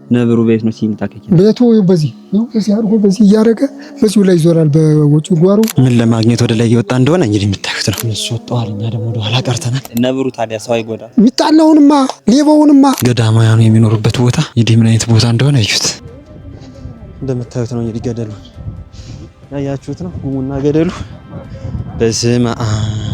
ነብሩ ቤት ነው ሲንታከክ ቤቱ በዚህ አድርጎ በዚህ እያደረገ በዚሁ ላይ ይዞራል። በውጭ ጓሮ ምን ለማግኘት ወደ ላይ እየወጣ እንደሆነ እንግዲህ የምታዩት ነው። እነሱ ወጥተዋል፣ እኛ ደግሞ ወደ ኋላ ቀርተናል። ነብሩ ታዲያ ሰው አይጎዳ? የሚጣላውንማ ሌባውንማ ገዳማውያኑ የሚኖሩበት ቦታ እንግዲህ ምን አይነት ቦታ እንደሆነ እዩት። እንደምታዩት ነው እንግዲህ ገደሉ ያያችሁት ነው። ጉሙና ገደሉ በስመ አብ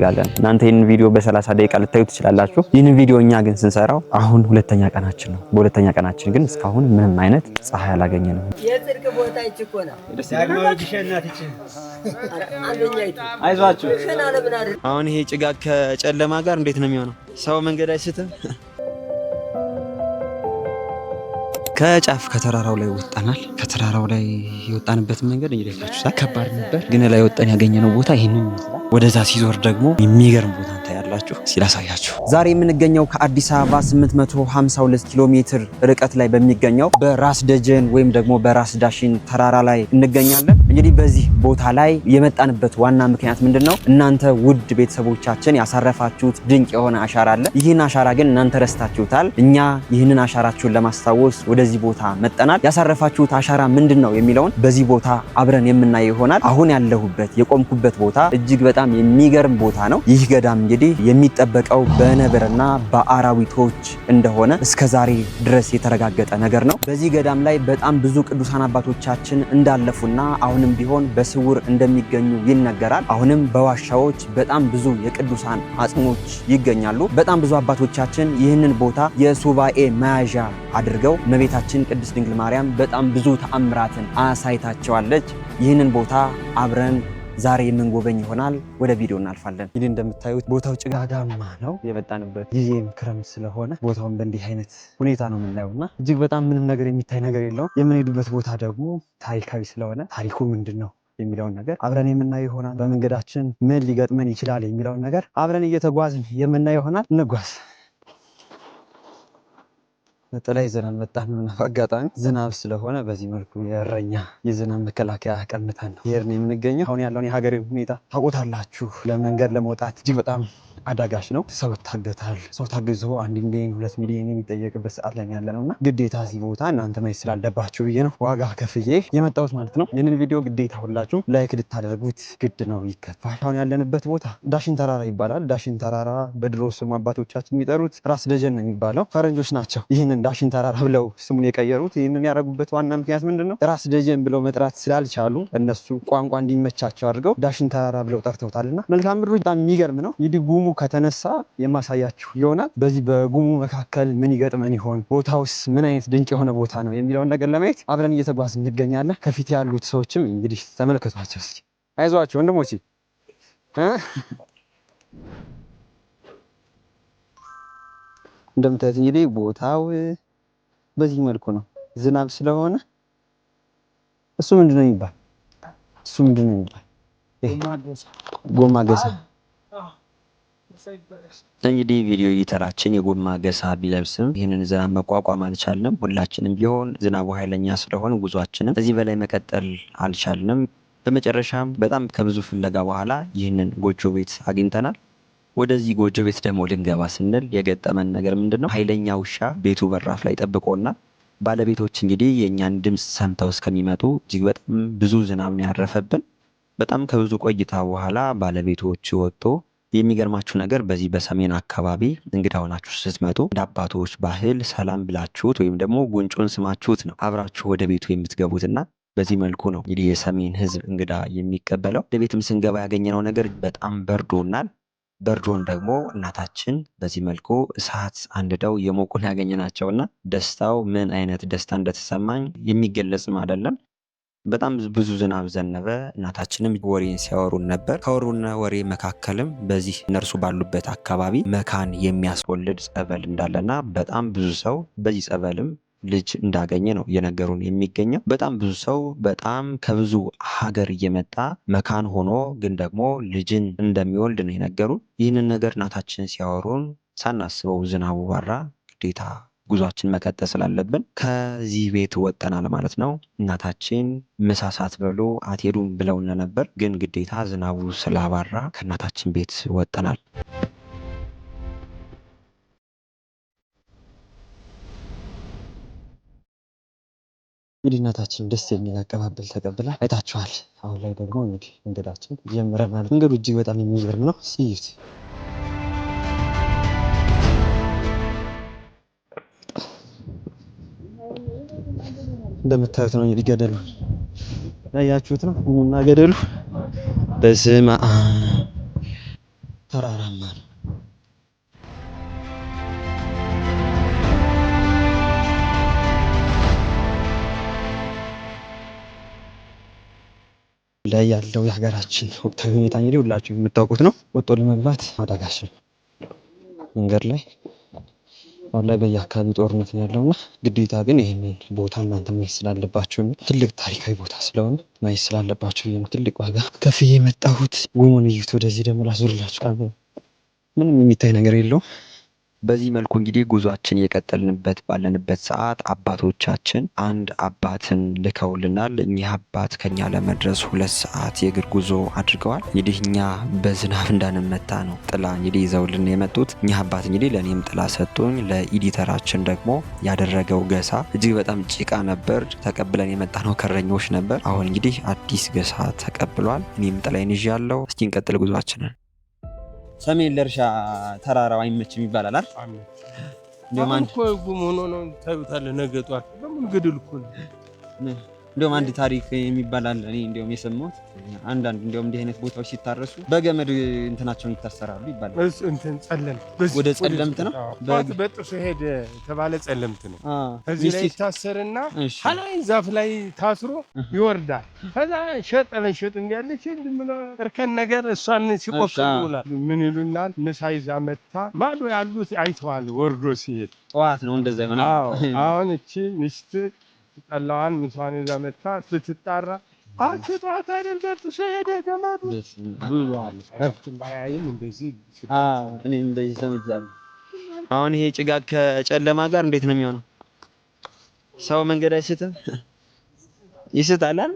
ያለን እናንተ ይሄን ቪዲዮ በ30 ደቂቃ ልታዩት ትችላላችሁ። ይሄን ቪዲዮ እኛ ግን ስንሰራው አሁን ሁለተኛ ቀናችን ነው። በሁለተኛ ቀናችን ግን እስካሁን ምንም አይነት ፀሐይ አላገኘንም። የጽድቅ ቦታ ይችኮና አይዟችሁ። አሁን ይሄ ጭጋግ ከጨለማ ጋር እንዴት ነው የሚሆነው? ሰው መንገድ አይስትም። ከጫፍ ከተራራው ላይ ወጣናል። ከተራራው ላይ የወጣንበት መንገድ እንግዲህ ከባድ ነበር፣ ግን ላይ ወጣን ያገኘነው ቦታ ይሄንን ይመስላል። ወደዛ ሲዞር ደግሞ የሚገርም ቦታ ታያላችሁ። ሲላሳያችሁ ዛሬ የምንገኘው ከአዲስ አበባ 852 ኪሎ ሜትር ርቀት ላይ በሚገኘው በራስ ደጀን ወይም ደግሞ በራስ ዳሽን ተራራ ላይ እንገኛለን። እንግዲህ በዚህ ቦታ ላይ የመጣንበት ዋና ምክንያት ምንድነው? እናንተ ውድ ቤተሰቦቻችን ያሳረፋችሁት ድንቅ የሆነ አሻራ አለ። ይህን አሻራ ግን እናንተ ረስታችሁታል። እኛ ይህንን አሻራችሁን ለማስታወስ ወደዚህ ቦታ መጠናል። ያሳረፋችሁት አሻራ ምንድነው የሚለውን በዚህ ቦታ አብረን የምናየው ይሆናል። አሁን ያለሁበት የቆምኩበት ቦታ እጅግ በጣም የሚገርም ቦታ ነው። ይህ ገዳም እንግዲህ የሚጠበቀው በነብርና በአራዊቶች እንደሆነ እስከዛሬ ድረስ የተረጋገጠ ነገር ነው። በዚህ ገዳም ላይ በጣም ብዙ ቅዱሳን አባቶቻችን እንዳለፉና አሁንም ቢሆን በስውር እንደሚገኙ ይነገራል። አሁንም በዋሻዎች በጣም ብዙ የቅዱሳን አጽሞች ይገኛሉ። በጣም ብዙ አባቶቻችን ይህንን ቦታ የሱባኤ መያዣ አድርገው እመቤታችን ቅድስት ድንግል ማርያም በጣም ብዙ ተአምራትን አሳይታቸዋለች። ይህንን ቦታ አብረን ዛሬ የምንጎበኝ ይሆናል። ወደ ቪዲዮ እናልፋለን። እንግዲህ እንደምታዩት ቦታው ጭጋጋማ ነው። የመጣንበት ጊዜም ክረምት ስለሆነ ቦታውን በእንዲህ አይነት ሁኔታ ነው የምናየውና እጅግ በጣም ምንም ነገር የሚታይ ነገር የለውም። የምንሄዱበት ቦታ ደግሞ ታሪካዊ ስለሆነ ታሪኩ ምንድን ነው የሚለውን ነገር አብረን የምናየው ይሆናል። በመንገዳችን ምን ሊገጥመን ይችላል የሚለውን ነገር አብረን እየተጓዝን የምናየው ይሆናል። እንጓዝ። በተለይ ዝናብ መጣን ነው። አጋጣሚ ዝናብ ስለሆነ በዚህ መልኩ የእረኛ የዝናብ መከላከያ ቀምተን ነው የምንገኘው። አሁን ያለውን የሀገሬ ሁኔታ ታውቁታላችሁ። ለመንገድ ለመውጣት እጅግ በጣም አዳጋች ነው። ሰው ይታገታል። ሰው ታግዞ 1 ሚሊዮን 2 ሚሊዮን የሚጠየቅበት ሰዓት ላይ ያለ ነውና ግዴታ እዚህ ቦታ እናንተ ማየት ስላለባችሁ ብዬ ነው ዋጋ ከፍዬ የመጣሁት ማለት ነው። ይህንን ቪዲዮ ግዴታ ሁላችሁ ላይክ ልታደርጉት ግድ ነው፣ ይከፋል። አሁን ያለንበት ቦታ ዳሽን ተራራ ይባላል። ዳሽን ተራራ በድሮ ስሙ አባቶቻችን የሚጠሩት ራስ ደጀን ነው የሚባለው። ፈረንጆች ናቸው ይህንን ዳሽን ተራራ ብለው ስሙን የቀየሩት። ይህንን ያደረጉበት ዋና ምክንያት ምንድነው? ራስ ደጀን ብለው መጥራት ስላልቻሉ እነሱ ቋንቋ እንዲመቻቸው አድርገው ዳሽን ተራራ ብለው ጠርተውታልና መልካም ምድሩ በጣም የሚገርም ነው። ይህ ጉሙ ከተነሳ የማሳያችሁ ይሆናል። በዚህ በጉሙ መካከል ምን ይገጥመን ይሆን፣ ቦታውስ ምን አይነት ድንቅ የሆነ ቦታ ነው የሚለውን ነገር ለማየት አብረን እየተጓዝ እንገኛለን። ከፊት ያሉት ሰዎችም እንግዲህ ተመልከቷቸው እስኪ። አይዟቸው ወንድሞቼ። እንደምታዩት እንግዲህ ቦታው በዚህ መልኩ ነው። ዝናብ ስለሆነ እሱ ምንድነው የሚባል ጎማ ገሳ። እንግዲህ ቪዲዮ እይተራችን የጎማ ገሳ ቢለብስም ይህንን ዝናብ መቋቋም አልቻልንም። ሁላችንም ቢሆን ዝናቡ ኃይለኛ ስለሆነ ጉዟችንም ከዚህ በላይ መቀጠል አልቻልንም። በመጨረሻም በጣም ከብዙ ፍለጋ በኋላ ይህንን ጎጆ ቤት አግኝተናል። ወደዚህ ጎጆ ቤት ደግሞ ልንገባ ስንል የገጠመን ነገር ምንድነው? ኃይለኛ ውሻ ቤቱ በራፍ ላይ ጠብቆናል። ባለቤቶች እንግዲህ የእኛን ድምፅ ሰምተው እስከሚመጡ እጅግ በጣም ብዙ ዝናብ ያረፈብን። በጣም ከብዙ ቆይታ በኋላ ባለቤቶች ወጥቶ የሚገርማችሁ ነገር በዚህ በሰሜን አካባቢ እንግዳ ሆናችሁ ስትመጡ እንደ አባቶች ባህል ሰላም ብላችሁት ወይም ደግሞ ጉንጩን ስማችሁት ነው አብራችሁ ወደ ቤቱ የምትገቡትና በዚህ መልኩ ነው እንግዲህ የሰሜን ሕዝብ እንግዳ የሚቀበለው። ወደ ቤትም ስንገባ ያገኘነው ነገር በጣም በርዶናል። በርዶን ደግሞ እናታችን በዚህ መልኩ እሳት አንድደው የሞቁን ያገኘናቸውና ደስታው ምን አይነት ደስታ እንደተሰማኝ የሚገለጽም አይደለም። በጣም ብዙ ዝናብ ዘነበ። እናታችንም ወሬን ሲያወሩን ነበር። ከወሩና ወሬ መካከልም በዚህ እነርሱ ባሉበት አካባቢ መካን የሚያስወልድ ጸበል እንዳለና በጣም ብዙ ሰው በዚህ ጸበልም ልጅ እንዳገኘ ነው እየነገሩን የሚገኘው። በጣም ብዙ ሰው በጣም ከብዙ ሀገር እየመጣ መካን ሆኖ ግን ደግሞ ልጅን እንደሚወልድ ነው የነገሩን። ይህንን ነገር እናታችን ሲያወሩን ሳናስበው ዝናቡ ባራ። ግዴታ ጉዟችን መቀጠል ስላለብን ከዚህ ቤት ወጠናል ማለት ነው። እናታችን ምሳ ሳትበሉ አትሄዱም ብለውን ነበር፣ ግን ግዴታ ዝናቡ ስላባራ ከእናታችን ቤት ወጠናል። እንግዲህ እናታችን ደስ የሚል አቀባበል ተቀብላ አይታችኋል። አሁን ላይ ደግሞ እንግዲህ መንገዳችን ጀምረናል። መንገዱ እጅግ በጣም የሚገርም ነው። ሲዩት እንደምታዩት ነው እንግዲህ ገደሉ ያያችሁት ነው እና ገደሉ በስመ አብ ተራራማ ነው። ላይ ያለው የሀገራችን ወቅታዊ ሁኔታ እንግዲህ ሁላችሁም የምታውቁት ነው። ወጥቶ ለመግባት አዳጋች ነው መንገድ ላይ። አሁን ላይ በየአካባቢው ጦርነት ነው ያለውና ግዴታ ግን ይሄንን ቦታ እናንተ ማየት ስላለባችሁ ትልቅ ታሪካዊ ቦታ ስለሆነ ማየት ስላለባችሁ ይሄን ትልቅ ዋጋ ከፍዬ የመጣሁት። ጉሙን እዩት። ወደዚህ ደግሞ ላዞርላችሁ። ምንም የሚታይ ነገር የለውም። በዚህ መልኩ እንግዲህ ጉዟችን የቀጠልንበት ባለንበት ሰዓት አባቶቻችን አንድ አባትን ልከውልናል። እኚህ አባት ከኛ ለመድረስ 2 ሰዓት የእግር ጉዞ አድርገዋል። እንግዲህ እኛ በዝናብ እንዳንመታ ነው ጥላ እንግዲህ ይዘውልን የመጡት። እኚህ አባት እንግዲህ ለእኔም ጥላ ሰጡኝ። ለኢዲተራችን ደግሞ ያደረገው ገሳ እጅግ በጣም ጭቃ ነበር። ተቀብለን የመጣ ነው ከረኞች ነበር። አሁን እንግዲህ አዲስ ገሳ ተቀብሏል። እኔም ጥላዬን ይዣለሁ። እስኪ እንቀጥል ጉዟችንን። ሰሜን ለእርሻ ተራራው አይመችም ይባላል አይደል? እንደውም አንድ ጉም ሆኖ ነው ታዩታለህ። ነገ ጧት በምን ገደል እኮ ነው። እንደውም አንድ ታሪክ የሚባል አለ። እኔ እንደውም የሰማሁት አንዳንድ እንደውም እንዲህ አይነት ቦታዎች ሲታረሱ በገመድ እንትናቸውን ይታሰራሉ ይባላል። እንትን ጸለምት ወደ ጸለምት ነው በጥሶ ሄደ የተባለ ጸለምት ነው። እዚህ ላይ ይታሰርና ከላይ ዛፍ ላይ ታስሮ ይወርዳል። ከዛ ሸጠለን ሸጥ እንዲያለች እርከን ነገር እሷን ሲቆፍሩ ይውላል። ምን ይሉናል? ምሳ ይዛ መታ ማዶ ያሉት አይተዋል። ወርዶ ሲሄድ ጠዋት ነው እንደዛ ይሆናል። አሁን እቺ ሚስት ጠላዋን ምሳን ይዛ መታ ስትጣራ አትጧት አይደል በጥሶ ሄደ ገመዱ ብሏል። ባያይም እንደዚህ እኔ እንደዚህ ሰምቻለሁ። አሁን ይሄ ጭጋግ ከጨለማ ጋር እንዴት ነው የሚሆነው? ሰው መንገድ አይስትም? ይስታል አይደል?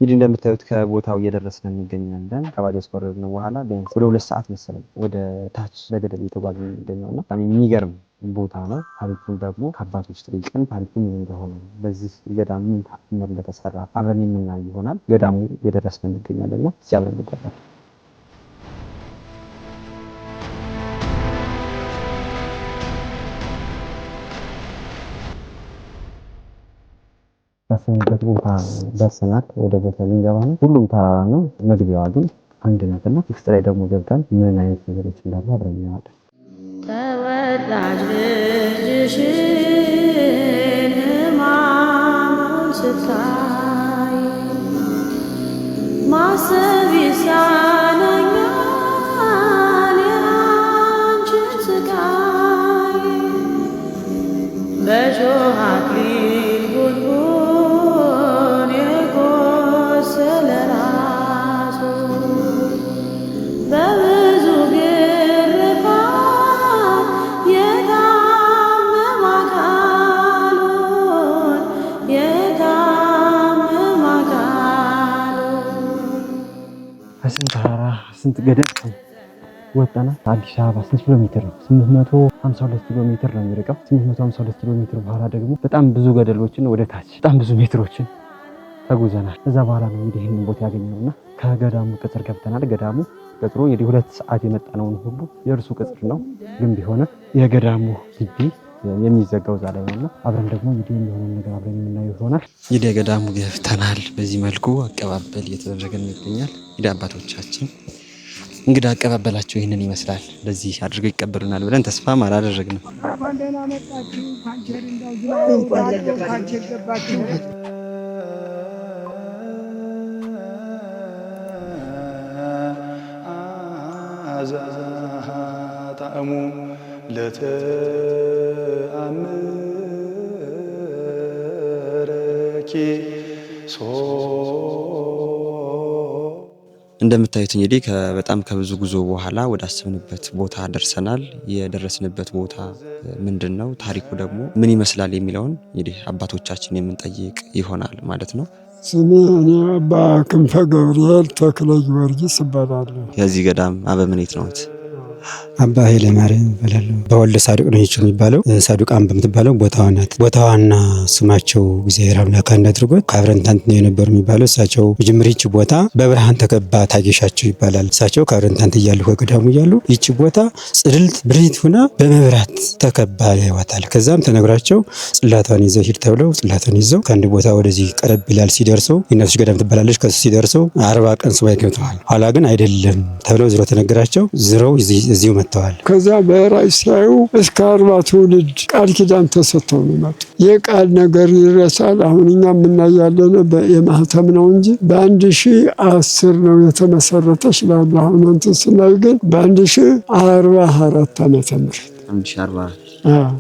እንግዲህ እንደምታዩት ከቦታው እየደረስን እንገኛለን። ከባጃጅ ከወረድን በኋላ ቢያንስ ወደ 2 ሰዓት መሰለኝ ወደ ታች በገደል እየተጓዝን የሚገኘው እና በጣም የሚገርም ቦታ ነው። ታሪኩን ደግሞ ከአባቶች ጠይቀን ታሪኩን እንደሆነ በዚህ ገዳም ምን ታምር እንደተሰራ አብረን የምናይ ይሆናል። ገዳሙ እየደረስን እንገኛለን እና እዚያ አብረን እንገኛለን። ያሰብንበት ቦታ ደርሰናል። ወደ ቦታ ልንገባ ነው። ሁሉም ተራራ ነው። መግቢያዋ ግን አንድ ናት እና ውስጥ ላይ ደግሞ ገብተን ምን አይነት ነገሮች እንዳሉ አብረን እናያለን። ተወዳጅ ልጅሽን ሕማሙን ስታይ ማሰብ ይሳነኛል የአንቺን ስቃይ በሾህ አክሊል ስንት ገደል ወጣና አዲስ አበባ ስንት ኪሎ ሜትር ነው? 852 ኪሎ ሜትር ነው የሚርቀው። 852 ኪሎ ሜትር በኋላ ደግሞ በጣም ብዙ ገደሎችን ወደ ታች በጣም ብዙ ሜትሮችን ተጉዘናል። እዛ በኋላ ነው እንግዲህ ይህንን ቦታ ያገኘነውና ከገዳሙ ቅጽር ገብተናል። ገዳሙ ቅጽሩ እንግዲህ 2 ሰዓት የመጣነውን ሁሉ የእርሱ ቅጽር ነው፣ ግን ቢሆንም የገዳሙ ግቢ የሚዘጋው ዛሬ ነውና አብረን ደግሞ እንግዲህ የሚሆነውን ነገር አብረን የምናየው ይሆናል። እንግዲህ የገዳሙ ገብተናል። በዚህ መልኩ አቀባበል እየተደረገ ይገኛል። እንግዲህ አባቶቻችን እንግዲህ አቀባበላቸው ይህንን ይመስላል። እንደዚህ አድርገው ይቀበሉናል ብለን ተስፋም አላደረግንም። እንኳን ደህና መጣችሁ። ካንቸር እንዳው ካንቸር ገባችሁ። መዓዛ ጣዕሙ ለተአምረኪ እንደምታዩት እንግዲህ በጣም ከብዙ ጉዞ በኋላ ወደ አሰብንበት ቦታ ደርሰናል። የደረስንበት ቦታ ምንድነው፣ ታሪኩ ደግሞ ምን ይመስላል የሚለውን እንግዲህ አባቶቻችን የምንጠይቅ ይሆናል ማለት ነው። ስሜ እኔ አባ ክንፈ ገብርኤል ተክለ ጊዮርጊስ እባላለሁ። የዚህ ገዳም አበምኔት ነዎት? አባ ኃይለ ማርያም ይባላሉ። በወልደ ሳዱቅ ነው የሚባለው። ሳዱቃን በምትባለው ቦታዋ ናት። ቦታዋና ስማቸው እግዚአብሔር አምላክ አንድ አድርጎት ከአብረንታንት ነው የነበሩ የሚባለው። እሳቸው መጀመሪያ ይቺ ቦታ በብርሃን ተከባ ታጌሻቸው ይባላል። እሳቸው ከአብረንታንት እያሉ ከገዳሙ እያሉ ይቺ ቦታ ጽድልት ብርሂት ሁና በመብራት ተከባ ያይዋታል። ከዛም ተነግራቸው ጽላቷን ይዘው ሂድ ተብለው ጽላቷን ይዘው ከአንድ ቦታ ወደዚህ ቀረብ ይላል። ሲደርሰው የእናቶች ገዳም ትባላለች። ከሱ ሲደርሰው 40 ቀን ሱባኤ ገብተዋል። ኋላ ግን አይደለም ተብለው ዝሮ ተነግራቸው ዝረው እዚሁ መጥተዋል። ከዛ በራእይ ሲያዩ እስከ 40 ትውልድ ቃል ኪዳን ተሰጥተው ነው መጡ። የቃል ነገር ይረሳል። አሁን እኛ የምናያለን የማህተም ነው እንጂ በ1010 ነው የተመሰረተች ላሉ አሁን እንትን ስናይ ግን በ1044 ዓመተ ምህረት 1044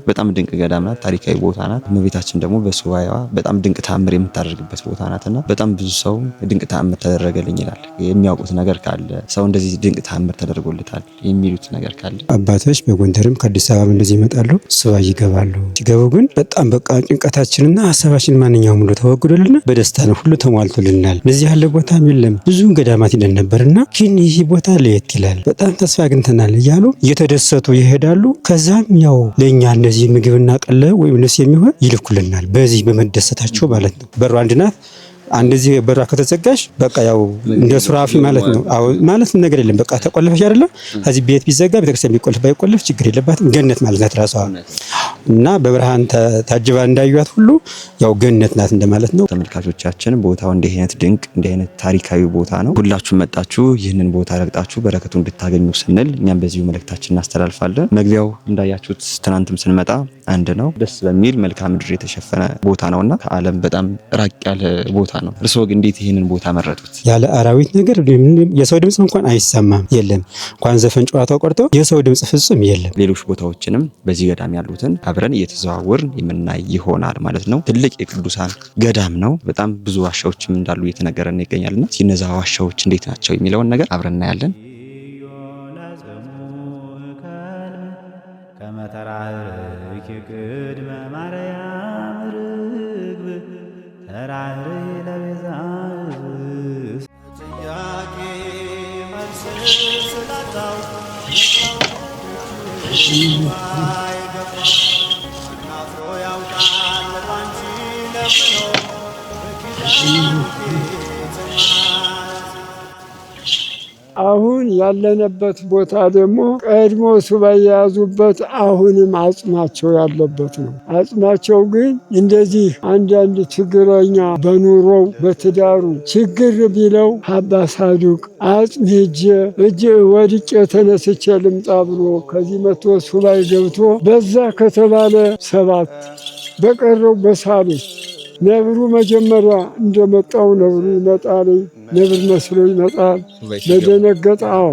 በጣም ድንቅ ገዳም ናት። ታሪካዊ ቦታ ናት። እመቤታችን ደግሞ በሱባኤዋ በጣም ድንቅ ተአምር የምታደርግበት ቦታ ናትና በጣም ብዙ ሰው ድንቅ ተአምር ተደረገልኝ ይላል። የሚያውቁት ነገር ካለ ሰው እንደዚህ ድንቅ ተአምር ተደርጎልታል የሚሉት ነገር ካለ አባቶች በጎንደርም ከአዲስ አበባ እንደዚህ ይመጣሉ፣ ሱባኤ ይገባሉ። ሲገቡ ግን በጣም በቃ ጭንቀታችንና ሀሳባችን ማንኛውም ሁሉ ተወግዶልና በደስታ ነው ሁሉ ተሟልቶልናል። እንደዚህ ያለ ቦታም የለም። ብዙ ገዳማት ሄደን ነበርና ግን ይህ ቦታ ለየት ይላል፣ በጣም ተስፋ አግኝተናል እያሉ እየተደሰቱ ይሄዳሉ። ከዛም ያው እኛ እንደዚህ ምግብና ቀለብ ወይም ልብስ የሚሆን ይልኩልናል። በዚህ በመደሰታቸው ማለት ነው። በሩ አንድ ናት። አንደዚህ በሯ ከተዘጋሽ በቃ ያው እንደ ሱራፊ ማለት ነው። አዎ ማለት ነገር የለም። በቃ ተቆለፈሽ አይደለም። ከዚህ ቤት ቢዘጋ ቤተክርስቲያን ቢቆልፍ ባይቆልፍ ችግር የለባትም። ገነት ማለት ናት ራሷ እና በብርሃን ታጅባ እንዳዩት ሁሉ ያው ገነት ናት እንደማለት ነው። ተመልካቾቻችን ቦታው እንዲህ አይነት ድንቅ እንዲህ አይነት ታሪካዊ ቦታ ነው። ሁላችሁም መጣችሁ ይህንን ቦታ ረግጣችሁ በረከቱ እንድታገኙ ስንል እኛም በዚሁ መልእክታችን እናስተላልፋለን። መግቢያው እንዳያችሁት ትናንትም ስንመጣ አንድ ነው። ደስ በሚል መልክዓ ምድር የተሸፈነ ቦታ ነውና ከዓለም በጣም ራቅ ያለ ቦታ ነው። እርስዎ ግን እንዴት ይህንን ቦታ መረጡት? ያለ አራዊት ነገር የሰው ድምጽ እንኳን አይሰማም። የለም እንኳን ዘፈን ጨዋታው ቀርቶ የሰው ድምጽ ፍጹም የለም። ሌሎች ቦታዎችንም በዚህ ገዳም ያሉትን አብረን እየተዘዋወርን የምናይ ይሆናል ማለት ነው። ትልቅ የቅዱሳን ገዳም ነው። በጣም ብዙ ዋሻዎችም እንዳሉ እየተነገረን ይገኛልና እነዛ ዋሻዎች እንዴት ናቸው የሚለውን ነገር አብረን እናያለን። አሁን ያለንበት ቦታ ደግሞ ቀድሞ ሱባኤ የያዙበት አሁንም አጽማቸው ያለበት ነው። አጽማቸው ግን እንደዚህ አንዳንድ ችግረኛ በኑሮው በትዳሩ ችግር ቢለው አባ ሳዱቅ አጽም እጅ ወድቄ ተነስቼ ልምጣ ብሎ ከዚህ መጥቶ ሱባኤ ገብቶ በዛ ከተባለ 7 በቀረው በሳሉት ነብሩ መጀመሪያ እንደመጣው ነብሩ ይመጣል። ነብር መስሎ ይመጣል።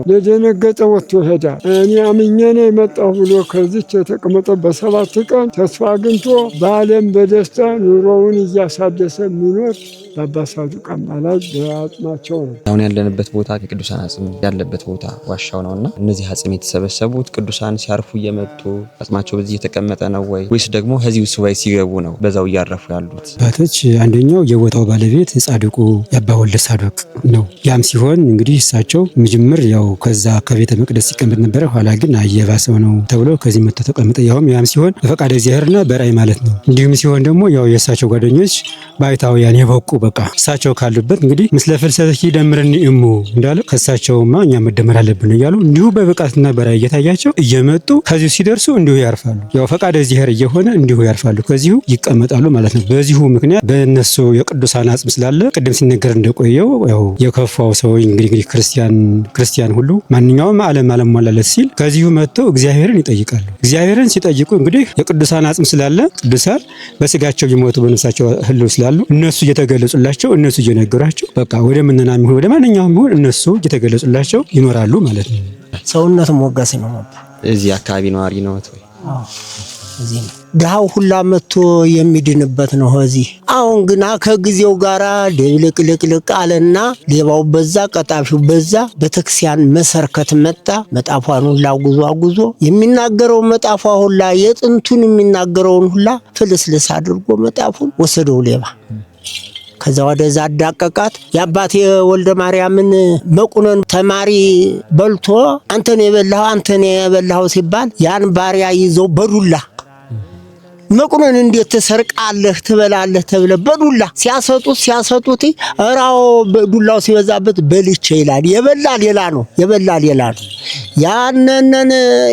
ለደነገጠ ወጥቶ ይሄዳል። እኔ አምኜ ነው የመጣሁ ብሎ ከዚች የተቀመጠ በ7 ቀን ተስፋ አግኝቶ በዓለም በደስታ ኑሮውን እያሳደሰ የሚኖር በአባ ሳዱቅ አማላጅ በአጽማቸው ነው። አሁን ያለንበት ቦታ የቅዱሳን አጽም ያለበት ቦታ ዋሻው ነውና እነዚህ አጽም የተሰበሰቡት ቅዱሳን ሲያርፉ እየመጡ አጽማቸው በዚህ የተቀመጠ ነው ወይስ ደግሞ ከዚህ ሱባኤ ሲገቡ ነው በዛው እያረፉ ያሉት? አባቶች አንደኛው የቦታው ባለቤት ጻድቁ የአባ ወልደ ሳዱቅ ነው። ያም ሲሆን እንግዲህ እሳቸው መጀመር ያው ከዛ ከቤተ መቅደስ ሲቀመጥ ነበረ። ኋላ ግን አየባሰው ነው ተብሎ ከዚህ መጥቶ ተቀመጠ። ያም ሲሆን በፈቃደ እግዚአብሔርና በራእይ ማለት ነው። እንዲሁም ሲሆን ደግሞ ያው የእሳቸው ጓደኞች ባይታውያን የበቁ በቃ እሳቸው ካሉበት እንግዲህ ምስለ ፍልሰት ደምረን እሙ እንዳለ ከእሳቸውማ እኛ መደመር አለብን እያሉ እንዲሁ በብቃትና በራእይ እየታያቸው እየመጡ ከዚሁ ሲደርሱ እንዲሁ ያርፋሉ። ያው ፈቃደ እግዚአብሔር እየሆነ እንዲሁ ያርፋሉ፣ ከዚሁ ይቀመጣሉ ማለት ነው። በዚሁ ምክንያት በእነሱ የቅዱሳን አጽም ስላለ ቅድም ሲነገር እንደቆየው ያው የከፋው ሰው እንግዲህ ክርስቲያን ሁሉ ማንኛውም ዓለም ሞላለት ሲል ከዚሁ መጥተው እግዚአብሔርን ይጠይቃሉ። እግዚአብሔርን ሲጠይቁ እንግዲህ የቅዱሳን አጽም ስላለ ቅዱሳን በስጋቸው ይሞቱ በነፍሳቸው ህልው ስላሉ እነሱ እየተገለጹላቸው እነሱ እየነገሯቸው በቃ ወደ ምንናም ይሁን ወደ ማንኛውም ይሁን እነሱ እየተገለጹላቸው ይኖራሉ ማለት ነው። ሰውነት ሞገስ ነው። እዚህ አካባቢ ነዋሪ ነው ወይ? አዎ እዚህ ነው። ድሃው ሁላ መጥቶ የሚድንበት ነው እዚህ። አሁን ግና ከጊዜው ጋራ ድብልቅልቅልቅ አለና ሌባው በዛ፣ ቀጣፊው በዛ። ቤተክርስቲያን መሰርከት መጣ። መጣፏን ሁላ አጉዞ የሚናገረው መጣፏ ሁላ የጥንቱን የሚናገረውን ሁላ ፍልስልስ አድርጎ መጣፉን ወሰደው ሌባ። ከዛ ወደዛ አዳቀቃት። የአባቴ ወልደ ማርያምን መቁነን ተማሪ በልቶ አንተን የበላው ሲባል ያን ባሪያ ይዘው በዱላ መቁነን እንዴት ትሰርቃለህ ትበላለህ ተብለ በዱላ ሲያሰጡት እራው ዱላው ሲበዛበት በልቼ ይላል። የበላ ሌላ ነው። ያንነን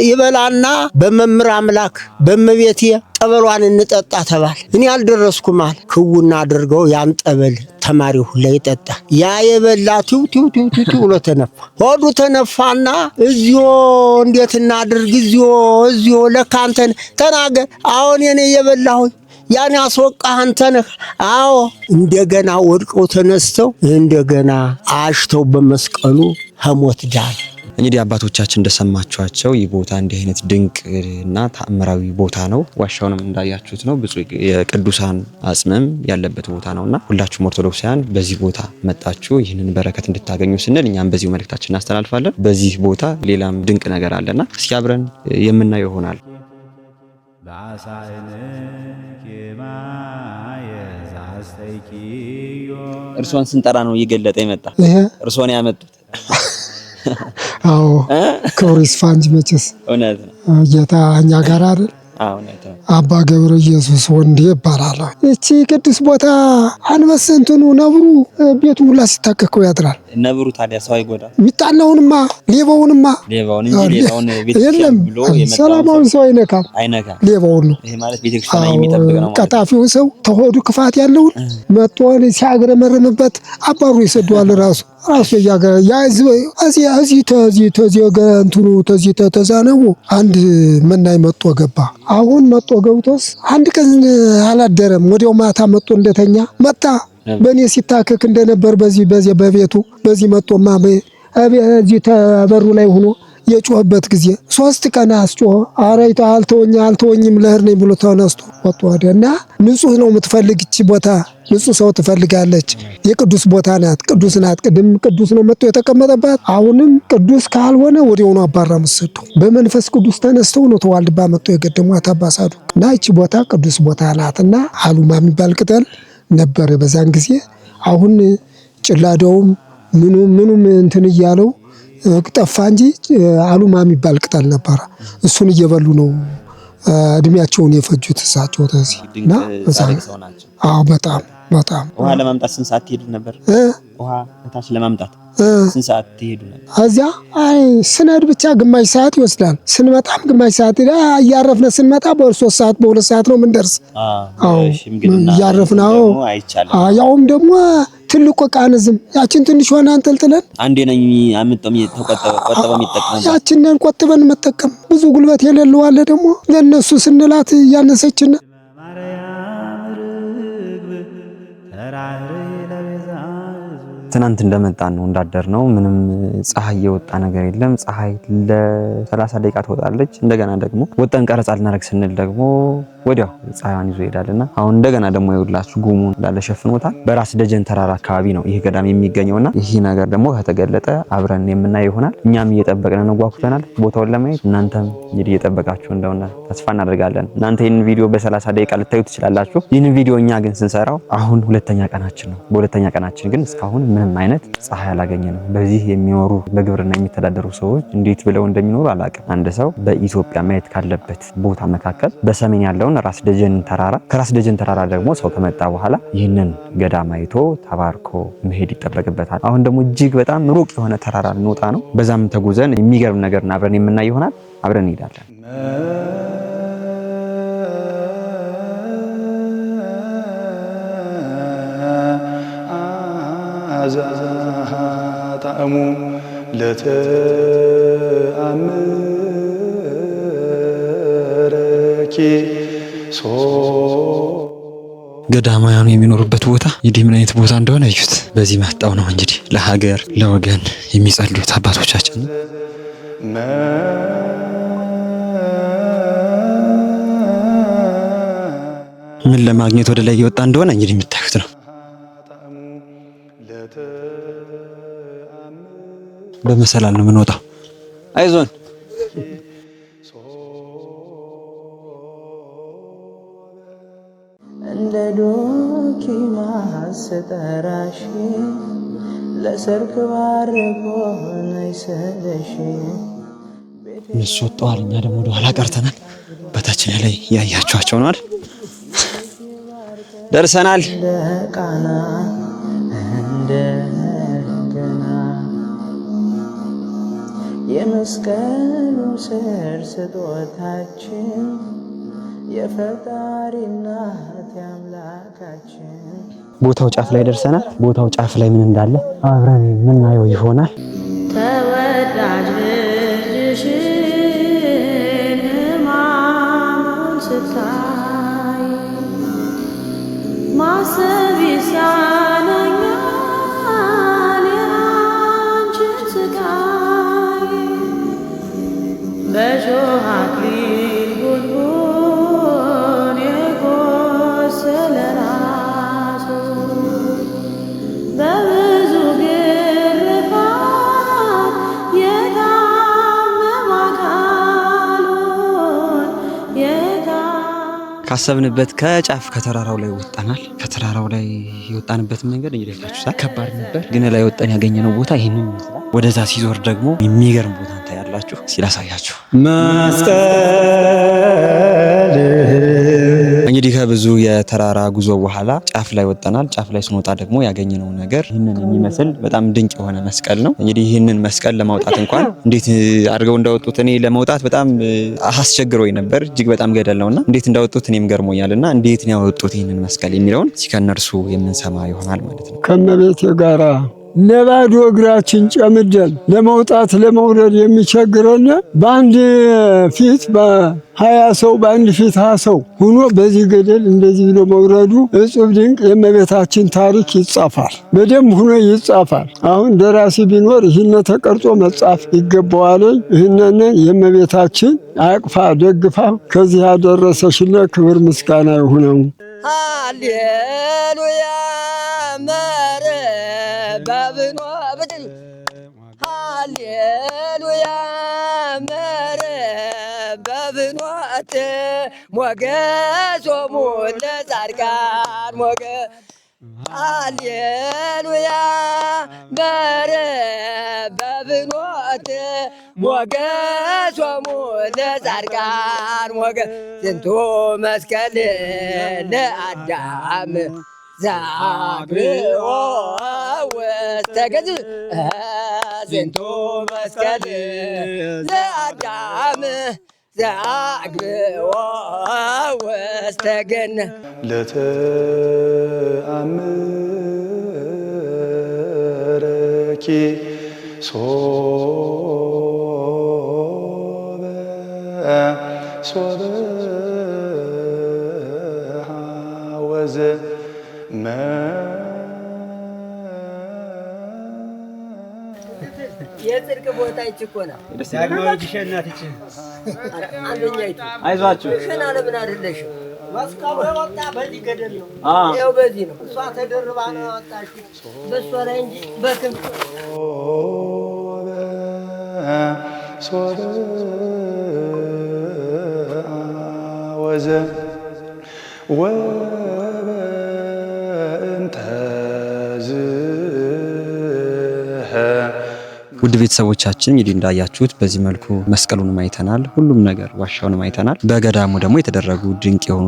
ይበላና በመምር አምላክ በመቤቴ ጠበሏን እንጠጣ ተባለ። እኔ አልደረስኩም አለ። ክውና አድርገው ያን ጠበል ተማሪው ሁላ ይጠጣ። ያ የበላ ቲው ብሎ ተነፋ። ሆዱ ተነፋና እዚዮ እንዴት እናድርግ እዚዮ ለካ አንተን ተናገር። አሁን የኔ የበላሁ ያን ያስወቃህ አንተ ነህ። አዎ እንደገና ወድቀው ተነስተው እንደገና አሽተው በመስቀሉ ሞት ዳን። እንግዲህ አባቶቻችን እንደሰማችኋቸው ይህ ቦታ እንዲህ አይነት ድንቅ እና ተአምራዊ ቦታ ነው። ዋሻውንም እንዳያችሁት ነው። ብዙ የቅዱሳን አጽምም ያለበት ቦታ ነውና ሁላችሁም ኦርቶዶክሳውያን በዚህ ቦታ መጣችሁ ይህንን በረከት እንድታገኙ ስንል እኛም በዚሁ መልእክታችን እናስተላልፋለን። በዚህ ቦታ ሌላም ድንቅ ነገር አለና እስኪ አብረን የምናየው ይሆናል። እርሶን ስንጠራ ነው እየገለጠ የመጣ እርሶን ያመጡት። አዎ ክብሩ ይስፋ እንጂ መቼስ እውነት ነው። ጌታ እኛ ጋር አይደል? አባ ገብረ ኢየሱስ ወንዴ ይባላል። እቺ ቅዱስ ቦታ አንበሳ እንትኑ ነብሩ ቤቱ ሁላ ሲታከከው ያድራል። ነብሩ ታዲያ ሰው አይጎዳ? ሚጣላውንማ ሌባውን እንጂ ሌላውን ቤተክርስቲያን ብሎ ሰላማዊ ሰው አይነካም። ሌባውን ነው። ይሄ ማለት ቤተክርስቲያን የሚጠብቅ ነው ማለት። ቀጣፊው ሰው ተሆዱ ክፋት ያለውን መጥቶ ሲያግረመርምበት አባሩ ይሰደዋል። ራሱ ተዛነው አንድ መናይ መጥቶ ገባ። አሁን መጥቶ ገብቶስ አንድ ቀን አላደረም። ወዲያው ማታ መጥቶ እንደተኛ መጣ። በኔ ሲታከክ እንደነበር በዚህ በቤቱ በዚህ መጥቶማ በዚህ ተበሩ ላይ ሆኖ የጮህበት ጊዜ 3 ቀን አስጮህ። አረይታ አልተወኝም ለህር ነኝ ብሎ ተነስቶ ወጥቷልና ንጹህ ነው የምትፈልግ እቺ ቦታ ንጹህ ሰው ትፈልጋለች። የቅዱስ ቦታ ናት። ቅዱስ ናት። ቅዱስ ነው መጥቶ የተቀመጠባት። አሁንም ቅዱስ ካልሆነ ወዲያው ነው አባራ መስደው በመንፈስ ቅዱስ ተነስተው ነው ተዋልድባ መጥቶ የገደሟት አባሳዱ እና እቺ ቦታ ቅዱስ ቦታ ናትና አሉማ የሚባል ቅጠል ነበር በዛን ጊዜ። አሁን ጭላዳውም ምኑም እንትን እያለው ጠፋ እንጂ አሉማ የሚባል ቅጠል ነበር። እሱን እየበሉ ነው እድሜያቸውን የፈጁት እሳቸው ተዚህና አዎ በጣም ውሃ ለማምጣት ስንት ሰዓት ትሄዱ ነበር? ውሃ ከታች ለማምጣት ስንት ሰዓት ትሄዱ ነበር? እዚያ ስነድ ብቻ ግማሽ ሰዓት ይወስዳል። ስንመጣም ግማሽ ሰዓት እያረፍነ ስንመጣ በ3 ሰዓት በ2 ሰዓት ነው የምንደርስ። አዎ እያረፍነ ያውም ደግሞ ትልቁ ቃንዝም ያችን ትንሽ ሆነ አንጠልጥለን አንዴ ነኝ አምጣም ቆጥበው የሚጠቀም ያችንን ቆጥበን መጠቀም። ብዙ ጉልበት የሌለው አለ ደግሞ ለነሱ ስንላት ያነሰችን ትናንት እንደመጣን ነው እንዳደር ነው። ምንም ፀሐይ የወጣ ነገር የለም። ፀሐይ ለ30 ደቂቃ ትወጣለች። እንደገና ደግሞ ወጣን ቀረጻ ልናደርግ ስንል ደግሞ ወዲያው ፀሐይዋን ይዞ ይሄዳልና አሁን እንደገና ደግሞ ይውላችሁ ጉሙን እንዳለ ሸፍኖታል። በራስ ደጀን ተራራ አካባቢ ነው ይሄ ገዳም የሚገኘውና ይሄ ነገር ደግሞ ከተገለጠ አብረን የምናየው ይሆናል። እኛም እየጠበቅን ነው፣ ጓጉተናል ቦታውን ለማየት። እናንተም እንግዲህ እየጠበቃችሁ እንደሆነ ተስፋ እናደርጋለን። እናንተ ይህን ቪዲዮ በ30 ደቂቃ ልታዩ ትችላላችሁ። ይህን ቪዲዮ እኛ ግን ስንሰራው አሁን 2ኛ ቀናችን ነው። በ2ኛ ቀናችን ግን እስካሁን ምንም አይነት ፀሐይ አላገኘንም። በዚህ የሚኖሩ በግብርና የሚተዳደሩ ሰዎች እንዴት ብለው እንደሚኖሩ አላውቅም። አንድ ሰው በኢትዮጵያ ማየት ካለበት ቦታ መካከል በሰሜን ያለውን ራስ ደጀን ተራራ፣ ከራስ ደጀን ተራራ ደግሞ ሰው ከመጣ በኋላ ይህንን ገዳም አይቶ ተባርኮ መሄድ ይጠበቅበታል። አሁን ደግሞ እጅግ በጣም ሩቅ የሆነ ተራራ ልንወጣ ነው። በዛም ተጉዘን የሚገርም ነገርና አብረን የምናይ ይሆናል። አብረን እንሄዳለን። ጣዕሙ ለተአምረኪ ገዳማውያኑ የሚኖሩበት ቦታ እንግዲህ ምን አይነት ቦታ እንደሆነ እዩት። በዚህ መጣው ነው እንግዲህ ለሀገር ለወገን የሚጸልዩት አባቶቻችን ምን ለማግኘት ወደ ላይ እየወጣ እንደሆነ እንግዲህ የምታዩት ነው። በመሰላል ነው የምንወጣው። አይዞን እንደ ዶኪ ማስጠራሽ ለሰርክ ባርኮን አይሰለሽ። እነሱ ወጥተዋል፣ እኛ ደግሞ ወደ ኋላ ቀርተናል። በታችን ላይ ያያችኋቸው ነው አይደል? ደርሰናል። እንደ ቃና እንደ ገና የመስቀሉ ስር ስጦታችን የፈጣሪ እናት አምላካችን። ቦታው ጫፍ ላይ ደርሰናል። ቦታው ጫፍ ላይ ምን እንዳለ አብረን የምናየው ይሆናል። ተወዳጅ ልጅሽን ሕማሙን ስታይ ማሰብ ይሳነኛል የአንቺን ስቃይ። በእሾህ አክሊል ጉንጉን የቆሰለ ራሱ በብዙ ግርፋት የታመመ አካሉን ካሰብንበት ከጫፍ ከተራራው ላይ ወጣናል። ከተራራው ላይ የወጣንበት መንገድ እንግዲህ ከባድ ነበር፣ ግን ላይ ወጣን ያገኘነው ቦታ ይሄንን ይመስላል። ወደዛ ሲዞር ደግሞ የሚገርም ቦታ ታያላችሁ። ሲላሳያችሁ መስቀል እንግዲህ ከብዙ የተራራ ጉዞ በኋላ ጫፍ ላይ ወጣናል። ጫፍ ላይ ስንወጣ ደግሞ ያገኘነው ነገር ይህንን የሚመስል በጣም ድንቅ የሆነ መስቀል ነው። እንግዲህ ይህንን መስቀል ለማውጣት እንኳን እንዴት አድርገው እንዳወጡት እኔ ለማውጣት በጣም አስቸግሮኝ ነበር። እጅግ በጣም ገደል ነውና እንዴት እንዳወጡት እኔም ገርሞኛልና እንዴት ነው ያወጡት ይህንን መስቀል የሚለውን ከነርሱ የምንሰማ ይሆናል ማለት ነው። ከመቤቴ ጋራ ለባዶ እግራችን ጨምደን ለመውጣት ለመውረድ የሚቸግረን በአንድ ፊት በ20 ሰው በአንድ ፊት 20 ሰው ሆኖ በዚህ ገደል እንደዚህ ብሎ መውረዱ እጹብ ድንቅ የእመቤታችን ታሪክ ይጻፋል፣ በደንብ ሆኖ ይጻፋል። አሁን ደራሲ ቢኖር ይህን ተቀርጾ መጻፍ ይገባዋል። ይህንን የእመቤታችን አቅፋ ደግፋ ከዚህ ያደረሰሽለ ክብር ምስጋና ይሁነው። ሃሌሉያ መረ ባብኖ በጥል ሃሌሉያ መረ ባብኖት ሞገሶሙ ለጻድቃን ሞገስ ሃሌሉያ መረ ባብኖት ሞገሶሙ ለጻድቃን ሞገስ ዝንቱ መስቀል ለአዳም ዛግብኦ ውስተ ገጽ ዝንቱ መስቀል ለአዳም ዛግብኦ ውስተ ገነት ለተአምረኪ ሶበ ወዘ የጽድቅ ቦታ ይችኮና ዳግማዊ ግሸን ናት። ይች አንደኛይቱ አይዟችሁ ግሸን ለምን አይደለሽ? መስቀሉ የወጣ በዚህ ገደል ነው። ያው በዚህ ነው። እሷ ተደርባ ነው ያወጣችው በእሷ ላይ እንጂ በክንፍ ሶበ ወዘ ውድ ቤተሰቦቻችን እንግዲህ እንዳያችሁት በዚህ መልኩ መስቀሉንም አይተናል፣ ሁሉም ነገር ዋሻውንም አይተናል። በገዳሙ ደግሞ የተደረጉ ድንቅ የሆኑ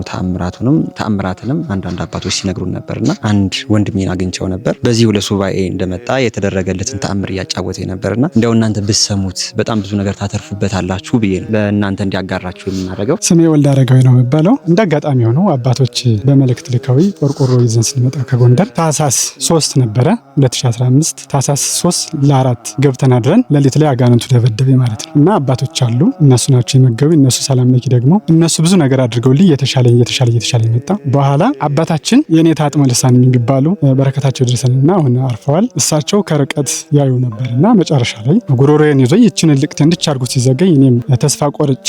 ተአምራትንም አንዳንድ አባቶች ሲነግሩን ነበርና አንድ ወንድሜን አግኝቸው ነበር። በዚህ ለሱባኤ እንደመጣ የተደረገለትን ተአምር እያጫወተ ነበርና እንደው እናንተ ብትሰሙት በጣም ብዙ ነገር ታተርፉበታላችሁ ብዬ ነው ለእናንተ እንዲያጋራችሁ የምናደርገው። ስሜ ወልደ አረጋዊ ነው የሚባለው። እንደ አጋጣሚ ሆነው አባቶች በመልእክት ልከዊ ቆርቆሮ ይዘን ስንመጣ ከጎንደር ታህሳስ 3 ነበረ 2015 ታህሳስ 3 ለ4 ገብተን በልተን አድረን ሌሊት ላይ አጋንንቱ ደበደበ ማለት ነው። እና አባቶች አሉ እነሱ ናቸው የመገቡ። እነሱ ሰላም ለኪ ደግሞ እነሱ ብዙ ነገር አድርገውልኝ እየተሻለ መጣ። በኋላ አባታችን የኔታ አጥመ ልሳን የሚባሉ በረከታቸው ድረሰንና አሁን አርፈዋል። እሳቸው ከርቀት ያዩ ነበርና መጨረሻ ላይ ጉሮሮዬን ይዞኝ ይችን ልቅት እንድቻርጉ ሲዘገኝ እኔም ተስፋ ቆርጬ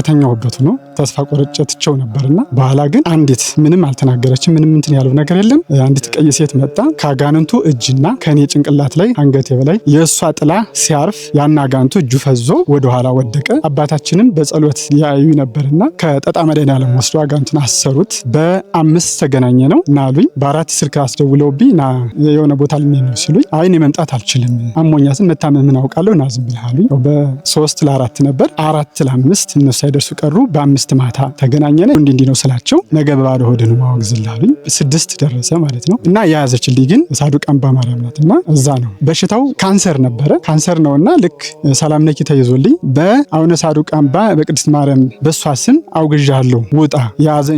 ተኛሁበት ነው ተስፋ ቆርጬ ትቸው ነበርና በኋላ ግን አንዲት ምንም አልተናገረችም። ምንም እንትን ያለው ነገር የለም። አንዲት ቀይ ሴት መጣ ከአጋንንቱ እጅና ከኔ ጭንቅላት ላይ አንገቴ በላይ የእሷ ጥላ ሲያርፍ ያን አጋንንቱ እጁ ፈዞ ወደ ኋላ ወደቀ። አባታችንም በጸሎት ያዩ ነበርና ከጠጣ መድኃኔዓለም ወስዶ አጋንንቱን አሰሩት። በ5 ተገናኘ ነው እና አሉኝ። በ4 ስልክ አስደውለውብኝ ና የሆነ ቦታ ልንሄድ ነው ሲሉኝ አይ እኔ መምጣት አልችልም አሞኛትን መታመምን አውቃለሁ ና ዝም ብለህ አሉኝ። በ3 ለ4 ነበር 4 ለ5 እነሱ ሳይደርሱ ቀሩ። በ5 ማታ ተገናኘን። እንዲህ ነው ስላቸው ነገ በባዶ ሆድ ነው ማወግዝላሉኝ። 6 ደረሰ ማለት ነው እና የያዘችልኝ ግን ሳዱቅ አምባ ማርያም ናትና እዛ ነው። በሽታው ካንሰር ነበረ። ካንሰር ነውና ልክ ሰላም ለኪ ተይዞልኝ በአቡነ ሳዱቅ አምባ በቅድስት ማርያም በሷ ስም አውግዣለሁ ውጣ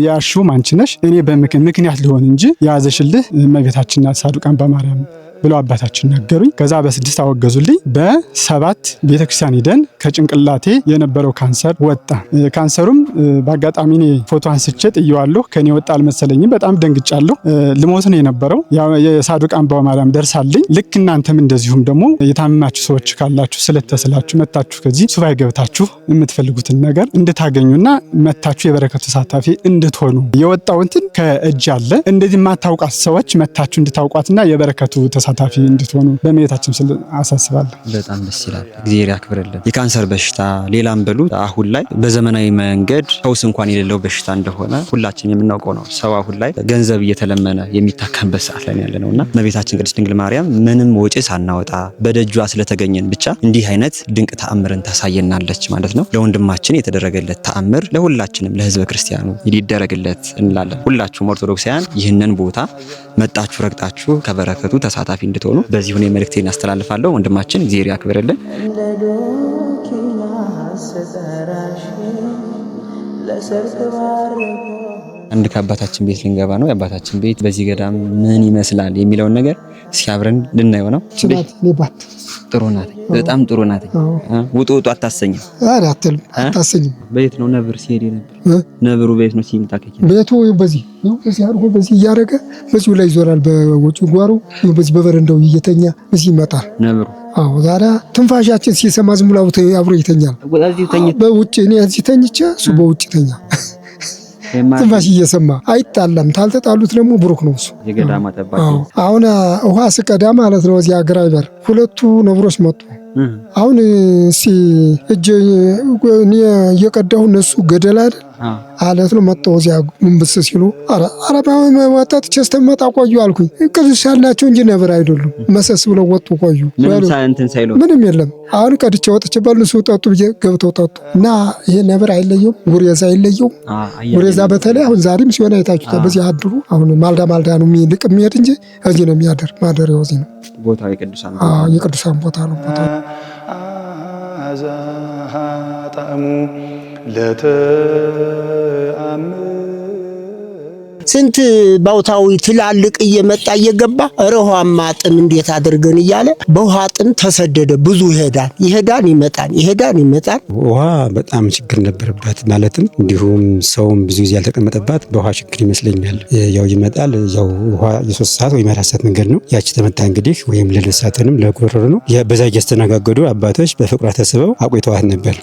ያሽው አንቺ ነሽ እኔ በምክንያት ሊሆን እንጂ የያዘሽልህ እመቤታችን ናት ሳዱቅ አምባ ማርያም ብለው አባታችን ነገሩኝ። ከዛ በ6 አወገዙልኝ። በ7 ቤተክርስቲያን ሂደን ከጭንቅላቴ የነበረው ካንሰር ወጣ። ካንሰሩም በአጋጣሚ እኔ ፎቶ አንስቼ ጥየዋለሁ። ከኔ ወጣ አልመሰለኝም። በጣም ደንግጫለሁ። ልሞት ነው የነበረው። የሳዱቅ አምባ ማርያም ደርሳልኝ። ልክ እናንተም እንደዚሁም ደግሞ የታመማችሁ ሰዎች ካላችሁ ስለተስላችሁ መታችሁ ከዚህ ሱባኤ ገብታችሁ የምትፈልጉትን ነገር እንድታገኙና መታችሁ የበረከቱ ተሳታፊ እንድትሆኑ የወጣው እንትን ከእጅ አለ። እንደዚህ የማታውቋት ሰዎች መታችሁ እንድታውቋትና የበረከቱ ተሳታፊ እንድትሆኑ በመሄታችን ስለ አሳስባለሁ። በጣም ደስ ይላል። እግዚአብሔር ያክብርልን። የካንሰር በሽታ ሌላም በሉ አሁን ላይ በዘመናዊ መንገድ ፈውስ እንኳን የሌለው በሽታ እንደሆነ ሁላችን የምናውቀው ነው። ሰው አሁን ላይ ገንዘብ እየተለመነ የሚታከምበት ሰዓት ላይ ያለ ነውና እመቤታችን ቅድስት ድንግል ማርያም ምንም ወጪ ሳናወጣ በደጇ ስለተገኘን ብቻ እንዲህ አይነት ድንቅ ተአምርን ታሳየናለች ማለት ነው። ለወንድማችን የተደረገለት ተአምር ለሁላችንም ለሕዝበ ክርስቲያኑ ይደረግለት እንላለን። ሁላችሁም ኦርቶዶክሳውያን ይህንን ቦታ መጣችሁ ረግጣችሁ ከበረከቱ ተሳታፊ እንድትሆኑ በዚህ ሁኔ መልእክቴን አስተላልፋለሁ። ወንድማችን እግዚአብሔር ያክብርልን። አንድ ከአባታችን ቤት ልንገባ ነው። የአባታችን ቤት በዚህ ገዳም ምን ይመስላል የሚለውን ነገር እስኪ አብረን ልናየው ነው። ጥሩ ናት፣ በጣም ጥሩ ናት። ውጡ አታሰኝም። አታሰኝም። በየት ነው ነብር ሲሄድ ነበር? ነብሩ በየት ነው ሲንታከክ? ቤቱ በዚህ አድርጎ በዚህ እያደረገ በዚሁ ላይ ይዞራል። በውጭ ጓሮ በዚህ በበረንዳው እየተኛ በዚህ ይመጣል ነብሩ። አዎ ዛሬ ትንፋሻችን ሲሰማ ዝም ብሎ አብሮ ይተኛል። በውጭ እኔ እዚህ ተኝቼ እሱ በውጭ ተኛ። ትንፋሽ እየሰማ አይጣላም። ታልተጣሉት ደግሞ ብሩክ ነው እሱ የገዳማ ጠባቂ። አሁን ውሃ ስቀዳ ማለት ነው እዚያ ግራይበር 2 ነብሮች መጡ። አሁን እጄ እየቀዳሁ እነሱ ገደል አይደል አለት ነው መጣው እዚያ ጉንብስ ሲሉ አረባ ወጣት ቸስተመጣ ቆዩ አልኩኝ። ቅዱሳን ናቸው እንጂ ነብር አይደሉም። መሰስ ብለው ወጡ ቆዩ። ምንም የለም። አሁን ቀድቼ ወጥቼ በልሱ ጠጡ ብዬ ገብተው ጠጡ እና ይሄ ነብር አይለየውም፣ ጉሬዛ አይለየውም። ጉሬዛ በተለይ አሁን ዛሬም ሲሆን አይታችሁታል። በዚህ አድሩ። አሁን ማልዳ ነው የሚልቅ የሚሄድ እንጂ እዚህ ነው የሚያደር። ማደሪያው እዚህ ነው። ቦታው የቅዱሳን ቦታ ነው። ቦታው አዛሃጣሙ ስንት ባውታዊ ትላልቅ እየመጣ እየገባ ረሃማ ጥም እንዴት አድርገን እያለ በውሃ ጥም ተሰደደ። ብዙ ይሄዳል ይመጣል። ውሃ በጣም ችግር ነበረባት። ማለትም እንዲሁም ሰውም ብዙ ጊዜ ያልተቀመጠባት በውሃ ችግር ይመስለኛል። ያው ይመጣል። ያው ውሃ የ3 ሰዓት ወይ 4 ሰዓት መንገድ ነው። ያቺ ተመታ እንግዲህ ወይም ለልሳተንም ለጎረሮ ነው። በዛ እያስተናጋገዱ አባቶች በፍቅሯ ተስበው አቆይተዋት ነበር።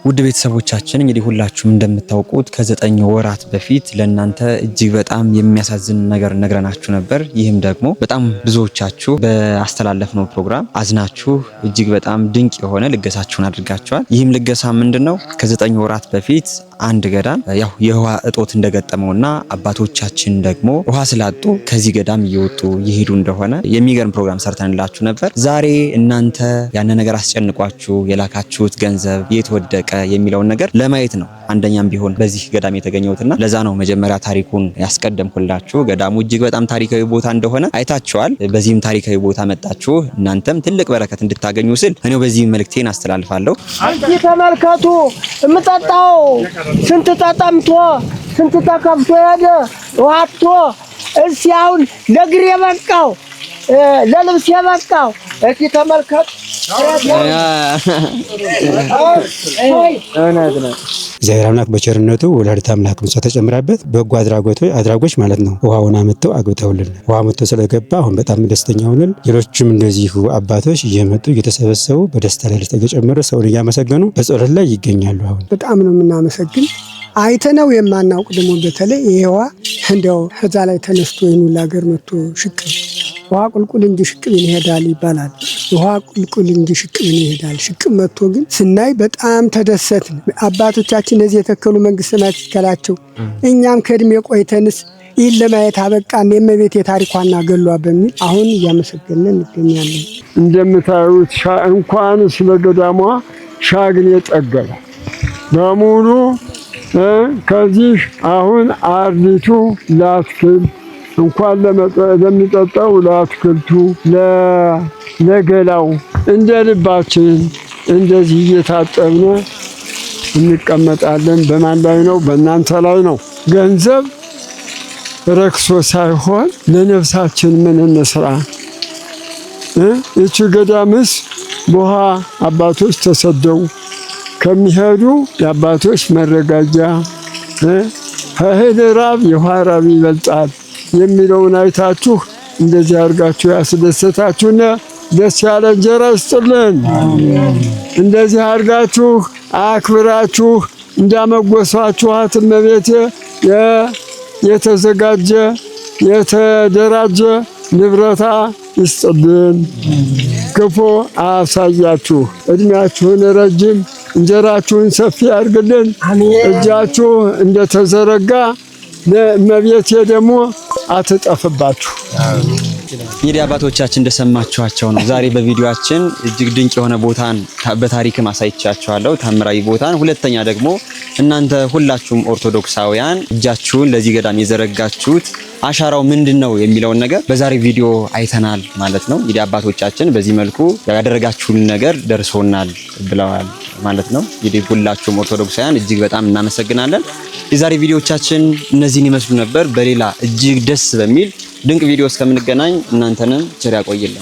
ውድ ቤተሰቦቻችን እንግዲህ ሁላችሁም እንደምታውቁት ከ9 ወራት በፊት ለእናንተ እጅግ በጣም የሚያሳዝን ነገር ነግረናችሁ ነበር። ይህም ደግሞ በጣም ብዙዎቻችሁ በአስተላለፍነው ፕሮግራም አዝናችሁ እጅግ በጣም ድንቅ የሆነ ልገሳችሁን አድርጋችኋል። ይህም ልገሳ ምንድነው? ከ9 ወራት በፊት አንድ ገዳም ያው የውሃ እጦት እንደገጠመውና አባቶቻችን ደግሞ ውሃ ስላጡ ከዚህ ገዳም እየወጡ ይሄዱ እንደሆነ የሚገርም ፕሮግራም ሰርተንላችሁ ነበር። ዛሬ እናንተ ያን ነገር አስጨንቋችሁ የላካችሁት ገንዘብ የት ወደቀ የሚለውን ነገር ለማየት ነው አንደኛም ቢሆን በዚህ ገዳም የተገኘሁትና ለዛ ነው መጀመሪያ ታሪኩን ያስቀደምኩላችሁ። ገዳሙ እጅግ በጣም ታሪካዊ ቦታ እንደሆነ አይታችኋል። በዚህም ታሪካዊ ቦታ መጣችሁ እናንተም ትልቅ በረከት እንድታገኙ ስል እኔው በዚህ መልእክቴን አስተላልፋለሁ። እስኪ ተመልከቱ፣ እምጠጣው ስንት ተጠምቶ ስንት ተከፍቶ ሄደ ዋቶ እስኪ አሁን ለእግር የበቃው ለልብስ የበቃው እስኪ ተመልከቱ። እግዚአብሔር አምላክ በቸርነቱ ወላዲተ አምላክ ምጽዋት ተጨምራበት በጎ አድራጎች ማለት ነው ውሃውን አመጣው አግብተውልን ውሃ መጥቶ ስለገባ አሁን በጣም ደስተኛ ሆነን ሌሎችም እንደዚሁ አባቶች እየመጡ እየተሰበሰቡ በደስታ ላይ ተጨመረ ሰውን እያመሰገኑ በጸሎት ላይ ይገኛሉ። አሁን በጣም ነው የምናመሰግን። አይተነው የማናውቅ ደግሞ በተለይ ይሄዋ እንደው ከዛ ላይ ተነስቶ ይኑላ ሀገር መጥቶ ሽቅብ ውሃ ቁልቁል እንጂ ሽቅብ ይሄዳል ይባላል። ውሃ ቁልቁል እንጂ ሽቅብ ይሄዳል። ሽቅብ መጥቶ ግን ስናይ በጣም ተደሰትን። አባቶቻችን እዚህ የተከሉ መንግስተ ሰማያት ይትከላቸው። እኛም ከእድሜ ቆይተንስ ይህን ለማየት አበቃን። የእመቤቴ ታሪኳና ገሏ በሚል አሁን እያመሰገንን እንገኛለን። እንደምታዩት እንኳንስ ለገዳሟ ሻግን የጠገበ በሙሉ ከዚህ አሁን አርዲቱ ላትክል እንኳን ለሚጠጣው ለአትክልቱ ለገላው እንደ ልባችን እንደዚህ እየታጠብነ እንቀመጣለን። በማን ላይ ነው? በእናንተ ላይ ነው። ገንዘብ ረክሶ ሳይሆን ለነፍሳችን ምን እንስራ? እቺ ገዳምስ በውሃ አባቶች ተሰደው ከሚሄዱ የአባቶች መረጋጃ እህል ራብ የውሃ ራብ ይበልጣል የሚለውን አይታችሁ እንደዚህ አድርጋችሁ ያስደሰታችሁና ደስ ያለ እንጀራ ይስጥልን። እንደዚህ አድርጋችሁ አክብራችሁ እንዳመጎሷችኋት እመቤቴ የተዘጋጀ የተደራጀ ንብረታ ይስጥልን። ክፉ አያሳያችሁ። እድሜያችሁን ረጅም እንጀራችሁን ሰፊ ያድርግልን። እጃችሁ እንደተዘረጋ ለእመቤቴ ደግሞ አትጠፍባችሁ። እንግዲህ አባቶቻችን እንደሰማችኋቸው ነው። ዛሬ በቪዲዮአችን እጅግ ድንቅ የሆነ ቦታን በታሪክም አሳይቻችኋለሁ፣ ታምራዊ ቦታን። ሁለተኛ ደግሞ እናንተ ሁላችሁም ኦርቶዶክሳውያን እጃችሁን ለዚህ ገዳም የዘረጋችሁት አሻራው ምንድነው የሚለውን ነገር በዛሬ ቪዲዮ አይተናል ማለት ነው። እንግዲህ አባቶቻችን በዚህ መልኩ ያደረጋችሁን ነገር ደርሶናል ብለዋል ማለት ነው። እንግዲህ ሁላችሁም ኦርቶዶክሳውያን እጅግ በጣም እናመሰግናለን። የዛሬ ቪዲዮዎቻችን እነዚህን ይመስሉ ነበር። በሌላ እጅግ ደስ በሚል ድንቅ ቪዲዮ እስከምንገናኝ እናንተንም ቸር ያቆይልን።